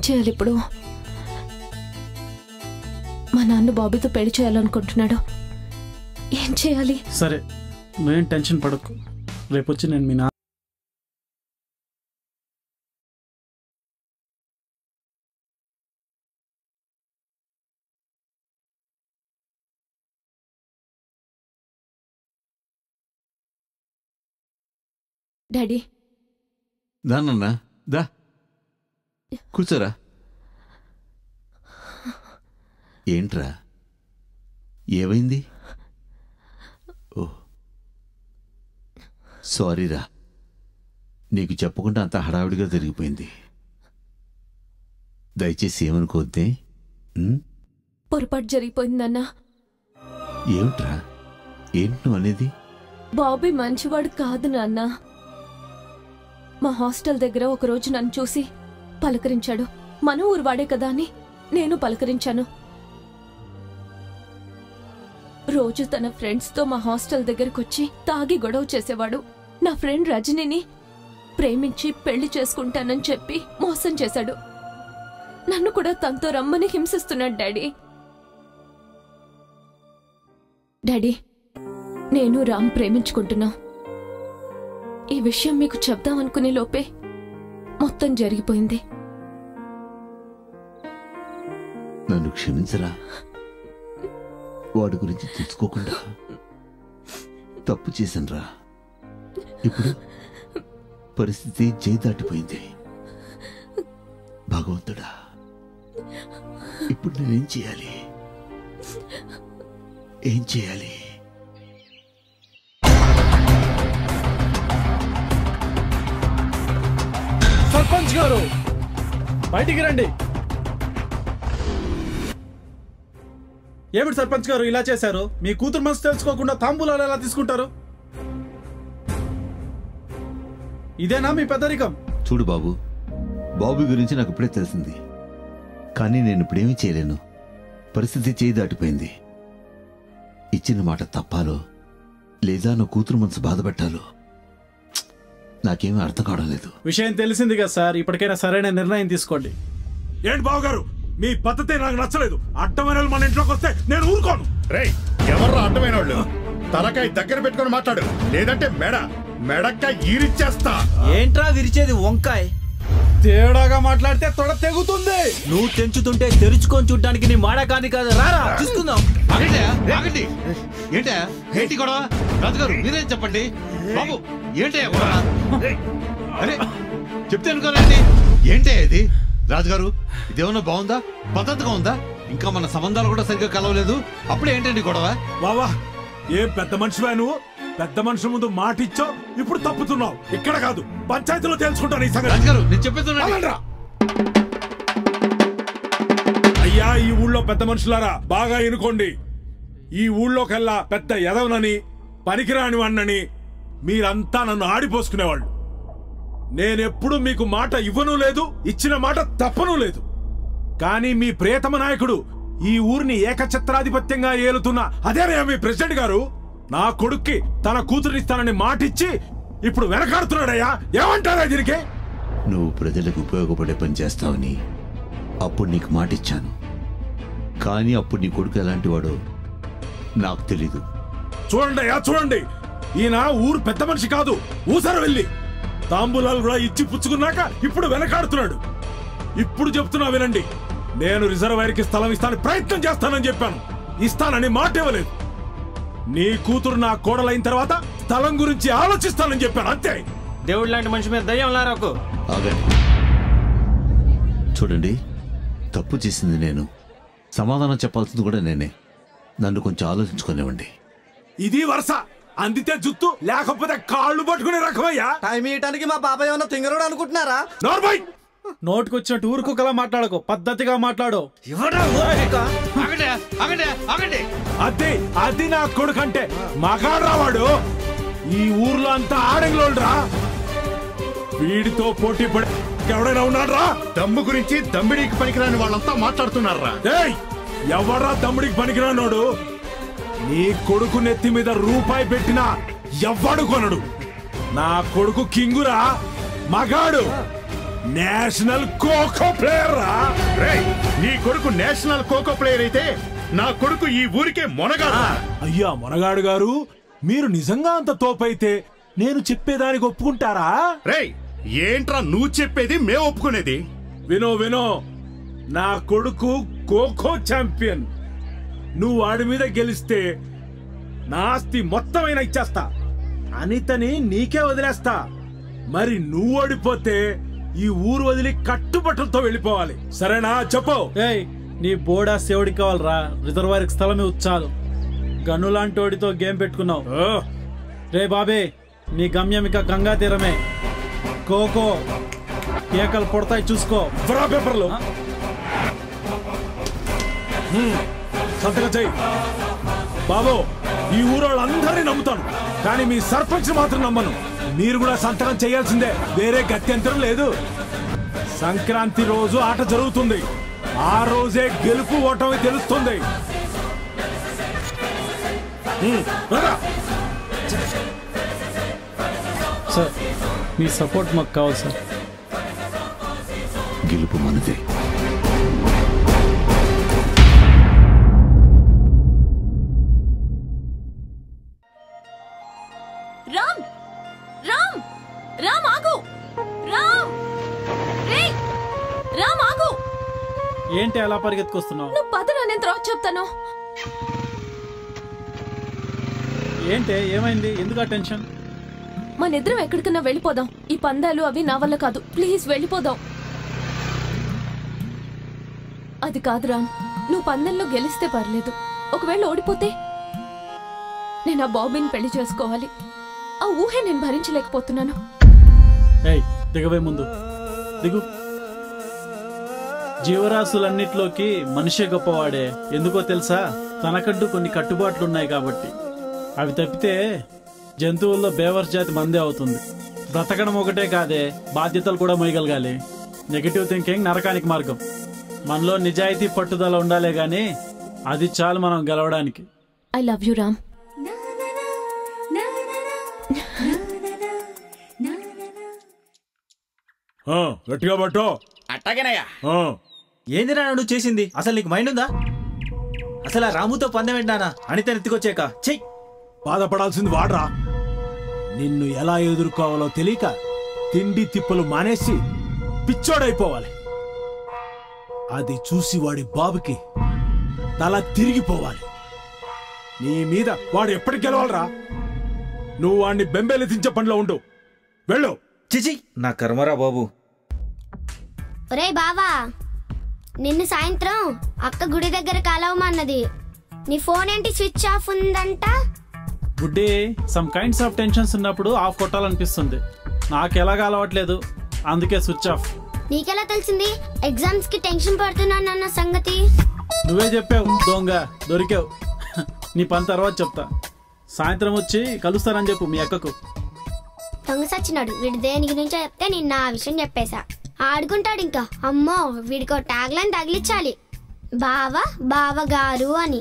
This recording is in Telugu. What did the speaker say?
చేయాలి ఇప్పుడు? మా నాన్న బాబీతో పెళ్లి చేయాలనుకుంటున్నాడు. ఏం చేయాలి? సరే, నువ్వేం టెన్షన్ పడకు. రేపొచ్చి నేను మీ డాడీ. దానన్నా దా కూర్చోరా. ఏంట్రా, ఏమైంది? ఓ సారీరా, నీకు చెప్పకుండా అంత హడావిడిగా జరిగిపోయింది. దయచేసి ఏమనుకోద్దే. పొరపాటు జరిగిపోయిందన్నా. ఏమిట్రా, ఏంటి నువ్వు అనేది? బాబీ మంచివాడు కాదు నాన్న. మా హాస్టల్ దగ్గర ఒకరోజు నన్ను చూసి పలకరించాడు. మన ఊరువాడే కదా అని నేను పలకరించాను. రోజు తన ఫ్రెండ్స్తో మా హాస్టల్ దగ్గరకొచ్చి తాగి గొడవ చేసేవాడు. నా ఫ్రెండ్ రజనిని ప్రేమించి పెళ్లి చేసుకుంటానని చెప్పి మోసం చేశాడు. నన్ను కూడా తనతో రమ్మని హింసిస్తున్నాడు డాడీ. డాడీ, నేను రామ్ ప్రేమించుకుంటున్నా. ఈ విషయం మీకు చెప్దామనుకునే లోపే మొత్తం జరిగిపోయింది. నన్ను క్షమించరా. వాడి గురించి తెలుసుకోకుండా తప్పు చేశానురా. ఇప్పుడు పరిస్థితి చేయి దాటిపోయింది. భగవంతుడా, ఇప్పుడు నేనేం చేయాలి? ఏం చేయాలి? సర్పంచ్ గారు బయటికి రండి. ఏమిటి సర్పంచ్ గారు ఇలా చేశారు? మీ కూతురు మనసు తెలుసుకోకుండా తాంబూలాలు ఎలా తీసుకుంటారు? ఇదేనా మీ పెద్దరికం? చూడు బాబు, బాబు గురించి నాకు ఇప్పుడే తెలిసింది. కానీ నేను ఇప్పుడేమీ చేయలేను. పరిస్థితి చేయి దాటిపోయింది. ఇచ్చిన మాట తప్పాలో లేదా నా కూతురు మనసు బాధపెట్టాలో నాకేమీ అర్థం కావడం లేదు. విషయం తెలిసింది కదా సార్, ఇప్పటికైనా సరైన నిర్ణయం తీసుకోండి. ఏంటి బాబు గారు, మీ పద్ధతి నాకు నచ్చలేదు. అడ్డమైన మన ఇంట్లోకి వస్తే నేను ఊరుకోను. రేయ్, ఎవర్రా అడ్డమైన వాళ్ళు? తలకాయ దగ్గర పెట్టుకొని మాట్లాడు, లేదంటే మెడక్కాయ ఈరిచ్చేస్తా. ఏంట్రా విరిచేది? వంకాయ తేడాగా మాట్లాడితే తొడ తెగుతుంది. నువ్వు తెంచుతుంటే తెరుచుకొని చూడ్డానికి నీ మాడకాని కాదు. రారా చూసుకుందాం. ఏంటి గొడవ? రాజుగారు మీరేం చెప్పండి. బాబు ఏంటయ్యా గొడవ? అరే చెప్తే అనుకోరండి. ఏంటే ఇది? రాజుగారు, ఇదేమన్నా బాగుందా? పద్ధతిగా ఉందా? ఇంకా మన సంబంధాలు కూడా సరిగ్గా కలవలేదు. అప్పుడే ఏంటండి గొడవ? బావా, ఏం పెద్ద మనిషివా నువ్వు? పెద్ద మనుషుల ముందు మాట ఇచ్చావు, ఇప్పుడు తప్పుతున్నావు. ఇక్కడ కాదు, పంచాయతీలో తెలుసుకుంటాను ఈ సంగతి. రాజుగారు నేను చెప్పేస్తున్నా. అయ్యా, ఈ ఊళ్ళో పెద్ద మనుషులారా బాగా ఎనుకోండి. ఈ ఊళ్ళోకెల్లా పెద్ద ఎదవనని, పనికిరాని వాణ్ణని మీరంతా నన్ను ఆడిపోసుకునేవాళ్ళు. నేనెప్పుడు మీకు మాట ఇవ్వను లేదు, ఇచ్చిన మాట తప్పను లేదు. కానీ మీ ప్రియతమ నాయకుడు ఈ ఊరిని ఏకఛత్రాధిపత్యంగా ఏలుతున్న అదేనయ్యా మీ ప్రెసిడెంట్ గారు. నా కొడుక్కి తన కూతురిస్తానని మాటిచ్చి ఇప్పుడు వెనకాడుతున్నాడయ్యా. ఏమంటారా దీనికి? నువ్వు ప్రజలకు ఉపయోగపడే పని చేస్తావని అప్పుడు నీకు మాటిచ్చాను. కానీ అప్పుడు నీ కొడుకు ఎలాంటి వాడో నాకు తెలీదు. చూడండి అయ్యా, చూడండి. ఈయన ఊరు పెద్ద మనిషి కాదు, ఊసర వెళ్ళి తాంబూలాలు కూడా ఇచ్చి పుచ్చుకున్నాక ఇప్పుడు వెనకాడుతున్నాడు. ఇప్పుడు చెప్తున్నా వినండి, నేను రిజర్వాయర్కి స్థలం ఇస్తానని ప్రయత్నం చేస్తానని చెప్పాను. ఇస్తానని మాట ఇవ్వలేదు. నీ కూతురు నా కోడలైన తర్వాత స్థలం గురించి ఆలోచిస్తానని చెప్పాను, అంతే. దేవుడు లాంటి మనిషి మీద దయ్యం లారకు. చూడండి, తప్పు చేసింది నేను, సమాధానం చెప్పాల్సింది కూడా నేనే. నన్ను కొంచెం ఆలోచించుకునేవ్వండి. ఇది వరుస. అందితే జుత్తు, లేకపోతే కాళ్ళు పట్టుకునే రకమయ్యా. టైం ఇయటానికి మా బాబాయ్ ఏమన్నా తింగరోడు అనుకుంటున్నారా? నోర్మై, నోటుకొచ్చినట్టు ఊరుకోకలా మాట్లాడకు, పద్ధతిగా మాట్లాడు. అది నా కొడుకంటే మగాడ్రా వాడు. ఈ ఊర్లో అంతా ఆడంగులోడ్రా. వీడితో పోటీ పడే ఎవడైనా ఉన్నాడ్రా? దమ్ము గురించి దమ్మిడికి పనికిరాని వాళ్ళంతా మాట్లాడుతున్నారా? ఎవడ్రా దమ్ముడికి పనికిరానోడు? నీ కొడుకు నెత్తి మీద రూపాయి పెట్టినా ఎవ్వడు కొనడు. నా కొడుకు కింగురా, మగాడు. నేషనల్ ఖోఖో ప్లేయర్ రా. రేయ్, నీ కొడుకు నేషనల్ ఖోఖో ప్లేయర్ అయితే నా కొడుకు ఈ ఊరికే మొనగాడు. అయ్యా మొనగాడు గారు, మీరు నిజంగా అంత తోపైతే నేను చెప్పేదానికి ఒప్పుకుంటారా? రేయ్, ఏంట్రా నువ్వు చెప్పేది మేము ఒప్పుకునేది? వినో వినో, నా కొడుకు ఖోఖో ఛాంపియన్. నువ్వు వాడి మీద గెలిస్తే నా ఆస్తి మొత్తమైన ఇచ్చేస్తా, అనితని నీకే వదిలేస్తా. మరి నువ్వు ఓడిపోతే ఈ ఊరు వదిలి కట్టుబట్టలతో వెళ్ళిపోవాలి. సరేనా? చెప్పు. ఏయ్, నీ బోడా సేవడికి కావాలరా, రిజర్వాయర్కి స్థలమే ఉచ్చాలు. గన్ను లాంటి వాడితో గేమ్ పెట్టుకున్నావు. రే బాబే, నీ గమ్యం ఇక గంగా తీరమే. ఖోఖో కేకలు పొడతాయి, చూసుకో. పేపర్లు సంతకం చెయ్యి. బాబు, ఈ ఊరోళ్ళందరినీ నమ్ముతాను, కానీ మీ సర్పంచ్ మాత్రం నమ్మను. మీరు కూడా సంతకం చేయాల్సిందే, వేరే గత్యంతరం లేదు. సంక్రాంతి రోజు ఆట జరుగుతుంది, ఆ రోజే గెలుపు ఓటమి తెలుస్తుంది. సార్, మీ సపోర్ట్ మాకు కావాలి సార్. గెలుపు మనదే. రామ్ రామ్ రామ్ ఆగు. రామ్ రేయ్, రామ్ ఆగు. ఏంటి అలా పరిగెత్తుకొస్తున్నావు? నువ్వు పదరా, నేను తర్వాత చెప్తాను. ఏంటి ఏమైంది? ఎందుకు ఆ టెన్షన్? మన ఇద్దరం ఎక్కడికన్నా వెళ్ళిపోదాం. ఈ పందాలు అవి నా వల్ల కాదు, ప్లీజ్ వెళ్ళిపోదాం. అది కాదు రామ్, నువ్వు పందెంలో గెలిస్తే పర్లేదు, ఒకవేళ ఓడిపోతే నేను ఆ బాబీని పెళ్లి చేసుకోవాలి. ఆ ఊహే నేను భరించలేకపోతున్నాను. ఏయ్, దిగవే ముందు, దిగు. జీవరాశులన్నిట్లోకి మనిషే గొప్పవాడే. ఎందుకో తెలుసా? తనకంటూ కొన్ని కట్టుబాట్లున్నాయి కాబట్టి. అవి తప్పితే జంతువుల్లో బేవర్స్ జాతి మందే అవుతుంది. బ్రతకడం ఒకటే కాదే, బాధ్యతలు కూడా మోయగలగాలి. నెగటివ్ థింకింగ్ నరకానికి మార్గం. మనలో నిజాయితీ పట్టుదల ఉండాలే గాని అది చాలు మనం గెలవడానికి. I love you Ram. గట్టిగా పట్టు. అట్టాగేనయ్యా. ఏందిరా నువ్వు చేసింది? అసలు నీకు మైండ్ ఉందా? అసలు ఆ రాముతో పందెం ఏంటానా? అనిత ఎత్తుకొచ్చాక చెయ్యి. బాధపడాల్సింది వాడ్రా. నిన్ను ఎలా ఎదుర్కోవాలో తెలియక తిండి తిప్పలు మానేసి పిచ్చోడైపోవాలి. అది చూసి వాడి బాబుకి తల తిరిగిపోవాలి. నీ మీద వాడు ఎప్పటికి గెలవాలరా? నువ్వు వాడిని బెంబేలెత్తించే పనిలో ఉండు. వెళ్ళు. చిచి, నా కర్మరా బాబు. ఒరే బావా, నిన్ను సాయంత్రం అక్క గుడి దగ్గర కలవమన్నది. నీ ఫోన్ ఏంటి స్విచ్ ఆఫ్ ఉందంట? గుడ్డి, సమ్ కైండ్స్ ఆఫ్ టెన్షన్స్ ఉన్నప్పుడు ఆఫ్ కొట్టాలనిపిస్తుంది. నాకు ఎలాగ అలవాట్లేదు, అందుకే స్విచ్ ఆఫ్. నీకెలా తెలిసింది ఎగ్జామ్స్ కి టెన్షన్ పడుతున్నానన్న సంగతి? నువ్వే చెప్పావు, దొంగ దొరికావు. నీ పని తర్వాత చెప్తా. సాయంత్రం వచ్చి కలుస్తానని చెప్పు మీ అక్కకు. దొంగ సచ్చినాడు వీడు. దేని గురించో చెప్తే నిన్న ఆ విషయం చెప్పేశా. ఆడుకుంటాడు ఇంకా. అమ్మో, వీడికో ట్యాగ్ లైన్ తగిలించాలి, బావ బావగారు అని.